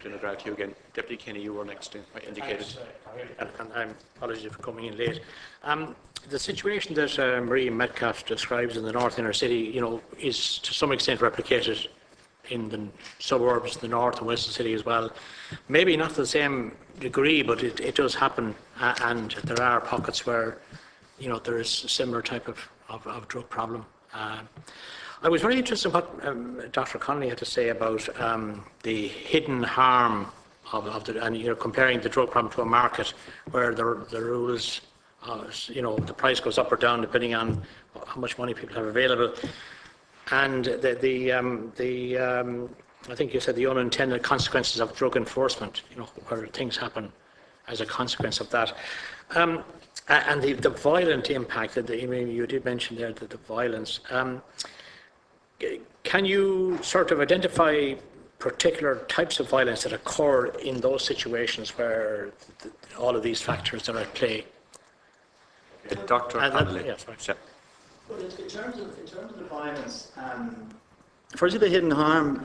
Doing to you again. Deputy Kenny, you were next, I indicated. And I'm apologies for coming in late. The situation that Marie Metcalf describes in the North Inner City, is to some extent replicated in the suburbs, the North and West of the city as well. Maybe not to the same degree, but it does happen, and there are pockets where, there is a similar type of drug problem. I was very interested in what Dr. Connolly had to say about the hidden harm of the, and comparing the drug problem to a market where the rules, the price goes up or down depending on how much money people have available, and I think you said the unintended consequences of drug enforcement, where things happen as a consequence of that. And the violent impact that you did mention there, the violence. Can you sort of identify particular types of violence that occur in those situations where all of these factors are at play? Dr. Connolly. Yes, right. Yeah. Well, in terms of the violence, firstly, the hidden harm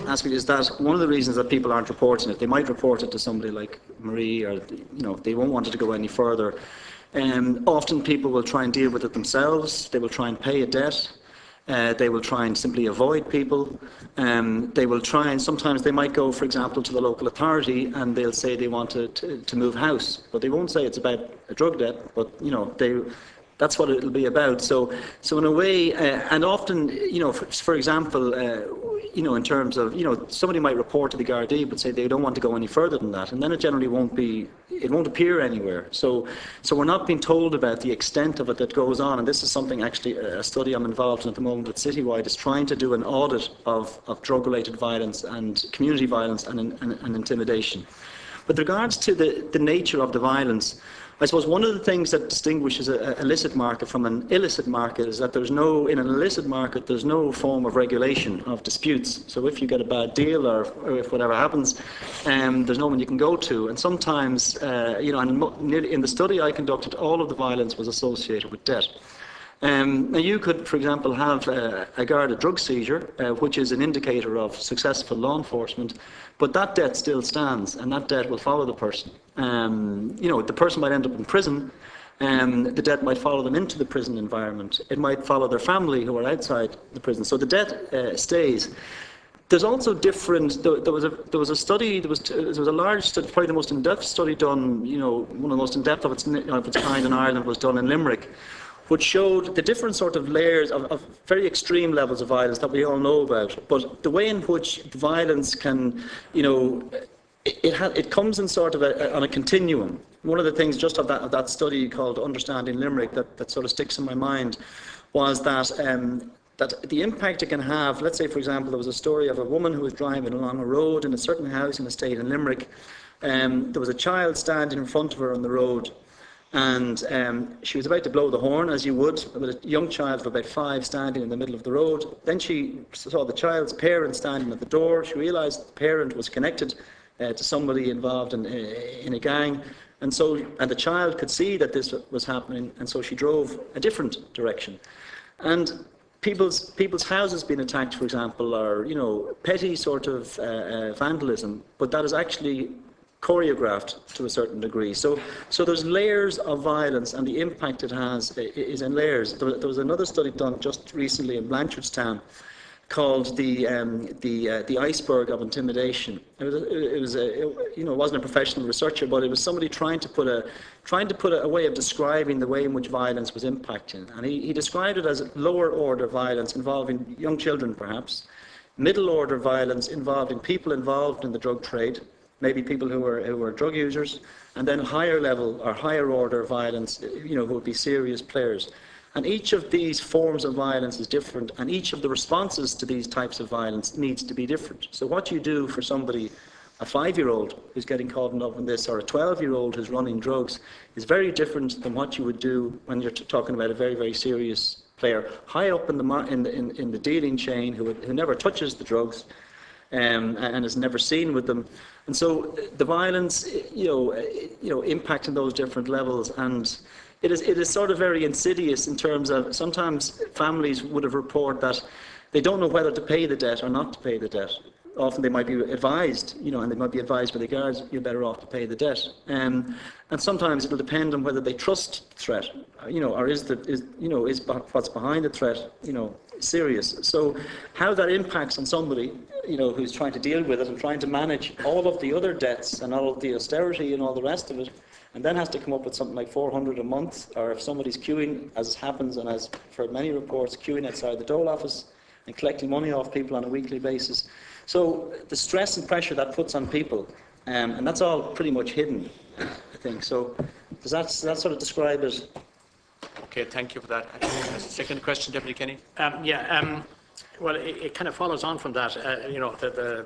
aspect is that one of the reasons that people aren't reporting it, they might report it to somebody like Marie, or they won't want it to go any further. Often people will try and deal with it themselves. They will try and pay a debt. They will try and simply avoid people. They will try and sometimes they might go, for example, to the local authority and they'll say they want to move house, but they won't say it's about a drug debt. But that's what it'll be about. So in a way, and often, for example, in terms of, somebody might report to the Gardaí but say they don't want to go any further than that, and then it generally won't appear anywhere. So we're not being told about the extent of it that goes on, and this is something actually, a study I'm involved in at the moment with Citywide is trying to do an audit of drug-related violence and community violence and intimidation. With regards to the nature of the violence, I suppose one of the things that distinguishes an illicit market from an illicit market is that in an illicit market, there's no form of regulation of disputes. So if you get a bad deal or if whatever happens, there's no one you can go to. And sometimes, and in the study I conducted, all of the violence was associated with debt. Now you could, for example, have a guarded drug seizure, which is an indicator of successful law enforcement, but that debt still stands, and that debt will follow the person. The person might end up in prison, the debt might follow them into the prison environment. It might follow their family who are outside the prison. So the debt stays. There's also different. There was a study. There was a large study, probably the most in-depth study done. One of the most in-depth of its kind in Ireland was done in Limerick, which showed the different sort of layers of very extreme levels of violence that we all know about. But the way in which violence can, it comes in sort of on a continuum. One of the things just of that study called Understanding Limerick that sort of sticks in my mind was that that the impact it can have. Let's say, for example, there was a story of a woman who was driving along a road in a certain housing estate in Limerick. There was a child standing in front of her on the road, and she was about to blow the horn, as you would, with a young child of about 5 standing in the middle of the road. Then she saw the child's parent standing at the door. She realised the parent was connected to somebody involved in a gang, and the child could see that this was happening, and so she drove a different direction. And people's houses being attacked, for example, are petty sort of vandalism, but that is actually choreographed to a certain degree. So there's layers of violence, and the impact it has is in layers. There was another study done just recently in Blanchardstown called the iceberg of intimidation. It wasn't a professional researcher, but it was somebody trying to put a way of describing the way in which violence was impacting. And he described it as lower order violence involving young children, perhaps, middle order violence involving people involved in the drug trade, maybe people who were drug users, and then higher level or higher order violence, who would be serious players. And each of these forms of violence is different, and each of the responses to these types of violence needs to be different. So what you do for somebody, a 5-year-old who's getting caught up in this, or a 12-year-old who's running drugs, is very different than what you would do when you're talking about a very, very serious player high up in the dealing chain who never touches the drugs, and is never seen with them. And so the violence, impacting those different levels, and it is sort of very insidious in terms of sometimes families would have reported that they don't know whether to pay the debt or not to pay the debt. often they might be advised, and they might be advised by the guards, you're better off to pay the debt. And sometimes it'll depend on whether they trust the threat, or is what's behind the threat, serious. So how that impacts on somebody, who's trying to deal with it and trying to manage all of the other debts and all of the austerity and all the rest of it, and then has to come up with something like 400 a month, or if somebody's queuing, as happens and as for many reports, queuing outside the dole office and collecting money off people on a weekly basis. So the stress and pressure that puts on people, and that's all pretty much hidden, I think. So does that sort of describe it? Okay, thank you for that. Second question, Deputy Kenny. Well, it kind of follows on from that. The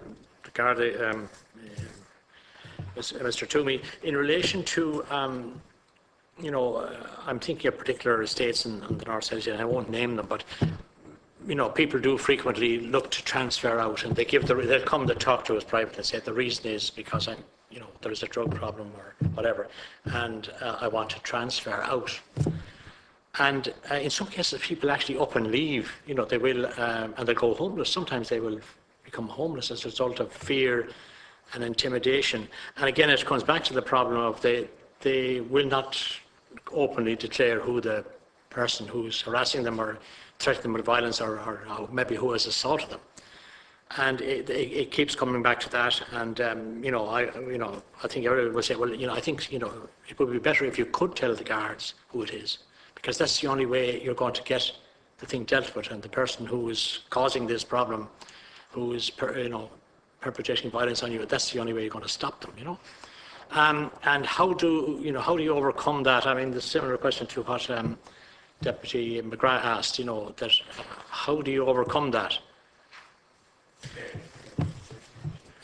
Garda, Mr. Toomey, in relation to, I'm thinking of particular estates in the North Side, and I won't name them, but people do frequently look to transfer out, and they'll come to talk to us privately and say the reason is because there is a drug problem or whatever, and I want to transfer out. And in some cases, people actually up and leave. They will, and they'll go homeless. Sometimes they will become homeless as a result of fear and intimidation. And again, it comes back to the problem of they will not openly declare who the person who's harassing them or threatening them with violence or maybe who has assaulted them. And it keeps coming back to that. And I think everyone will say, well, I think it would be better if you could tell the guards who it is, because that's the only way you're going to get the thing dealt with. And the person who is causing this problem, who is perpetrating violence on you, that's the only way you're going to stop them. And how do you overcome that? I mean, the similar question to what Deputy McGrath asked. That how do you overcome that?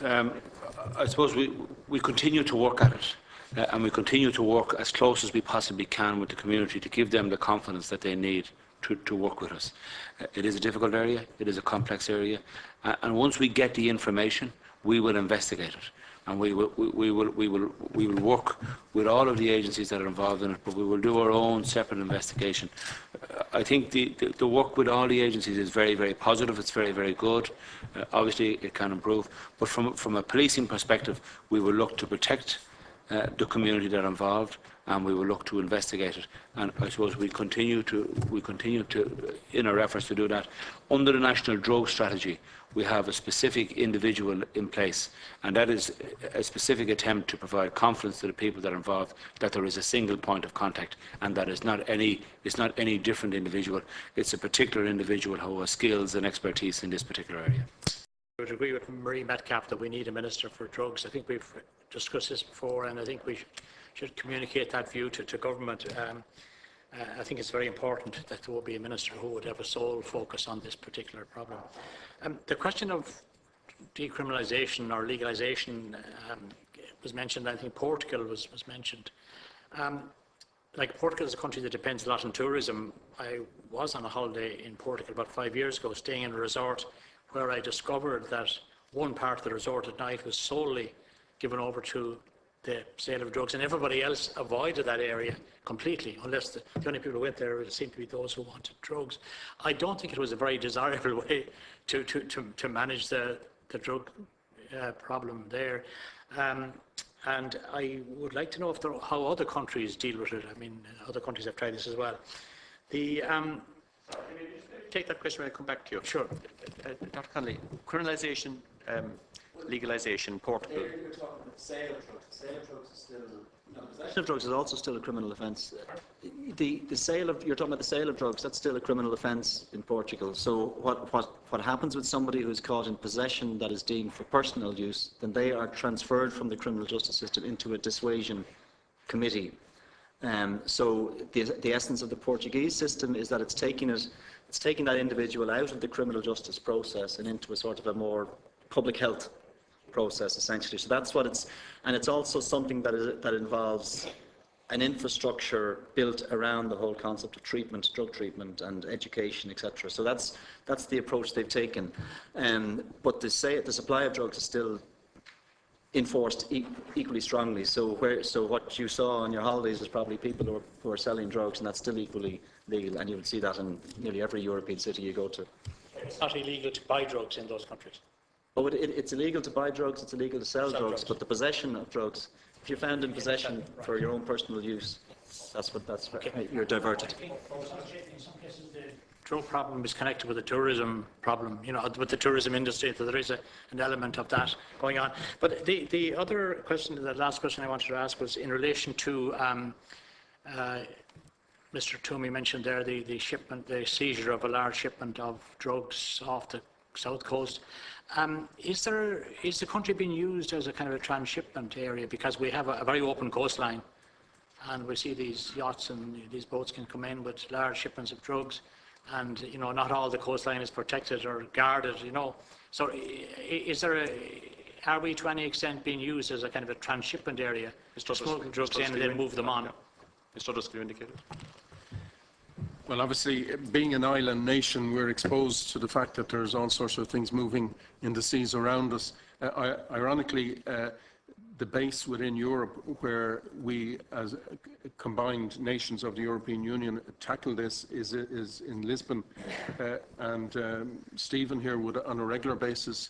I suppose we continue to work at it, and we continue to work as close as we possibly can with the community to give them the confidence that they need to work with us. It is a difficult area, it is a complex area, and once we get the information, we will investigate it, and we will work with all of the agencies that are involved in it, but we will do our own separate investigation. I think the work with all the agencies is very, very positive. It's very, very good. Obviously, it can improve, but from a policing perspective, we will look to protect the community that are involved, and we will look to investigate it. And I suppose we continue to, in our efforts to do that. Under the National Drug Strategy, we have a specific individual in place, and that is a specific attempt to provide confidence to the people that are involved that there is a single point of contact, and that it's not any different individual. It's a particular individual who has skills and expertise in this particular area. I would agree with Marie Metcalf that we need a Minister for Drugs. I think we've discussed this before, and I think we should communicate that view to government. I think it's very important that there will be a minister who would have a sole focus on this particular problem. The question of decriminalisation or legalisation was mentioned. I think Portugal was mentioned. Like Portugal is a country that depends a lot on tourism. I was on a holiday in Portugal about 5 years ago, staying in a resort where I discovered that one part of the resort at night was solely given over to the sale of drugs, and everybody else avoided that area completely, unless the only people who went there seemed to be those who wanted drugs. I don't think it was a very desirable way to manage the drug problem there. And I would like to know how other countries deal with it. I mean, other countries have tried this as well. Take that question when I come back to you. Sure. Dr. Connolly, criminalisation, legalisation, Portugal. You're talking about the sale of drugs. The sale of drugs is still... possession of drugs is also still a criminal offence. The sale of... You're talking about the sale of drugs, that's still a criminal offence in Portugal. So what happens with somebody who is caught in possession that is deemed for personal use, then they are transferred from the criminal justice system into a dissuasion committee. So the essence of the Portuguese system is that it's taking that individual out of the criminal justice process and into a sort of a more public health process, essentially. So that's what it's, and it's also something that involves an infrastructure built around the whole concept of treatment, drug treatment, and education, etc. So that's the approach they've taken. But the supply of drugs is still enforced equally strongly. So what you saw on your holidays was probably people who are selling drugs, and that's still equally legal. And you would see that in nearly every European city you go to. It's not illegal to buy drugs in those countries. Oh, it's illegal to buy drugs, it's illegal to sell drugs, but the possession of drugs, if you're found in possession for your own personal use, that's you're diverted. In some cases, the drug problem is connected with the tourism problem, with the tourism industry, that there is an element of that going on. But the other question, the last question I wanted to ask was in relation to Mr. Toomey mentioned there the shipment, the seizure of a large shipment of drugs off the south coast. Is the country being used as a kind of a transshipment area, because we have a very open coastline, and we see these yachts and these boats can come in with large shipments of drugs, and not all the coastline is protected or guarded. So are we to any extent being used as a kind of a transshipment area to smuggle drugs in and then move them on? Mr. Dusky indicated. Well, obviously, being an island nation, we're exposed to the fact that there's all sorts of things moving in the seas around us. Ironically, the base within Europe where we, as combined nations of the European Union, tackle this is in Lisbon. And Stephen here would, on a regular basis,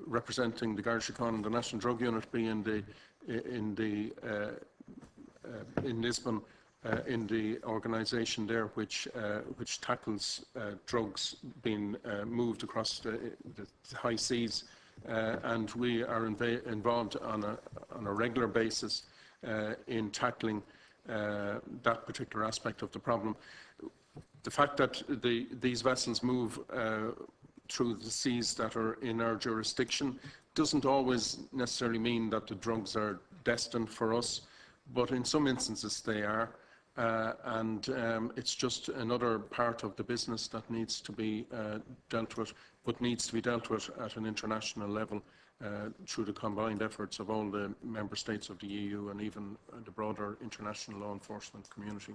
representing the Garda Síochána and the National Drug Unit, be in Lisbon. In the organisation there, which tackles drugs being moved across the high seas, and we are involved on a regular basis in tackling that particular aspect of the problem. The fact that these vessels move through the seas that are in our jurisdiction doesn't always necessarily mean that the drugs are destined for us, but in some instances they are. And it's just another part of the business that needs to be dealt with, but needs to be dealt with at an international level through the combined efforts of all the member states of the EU and even the broader international law enforcement community.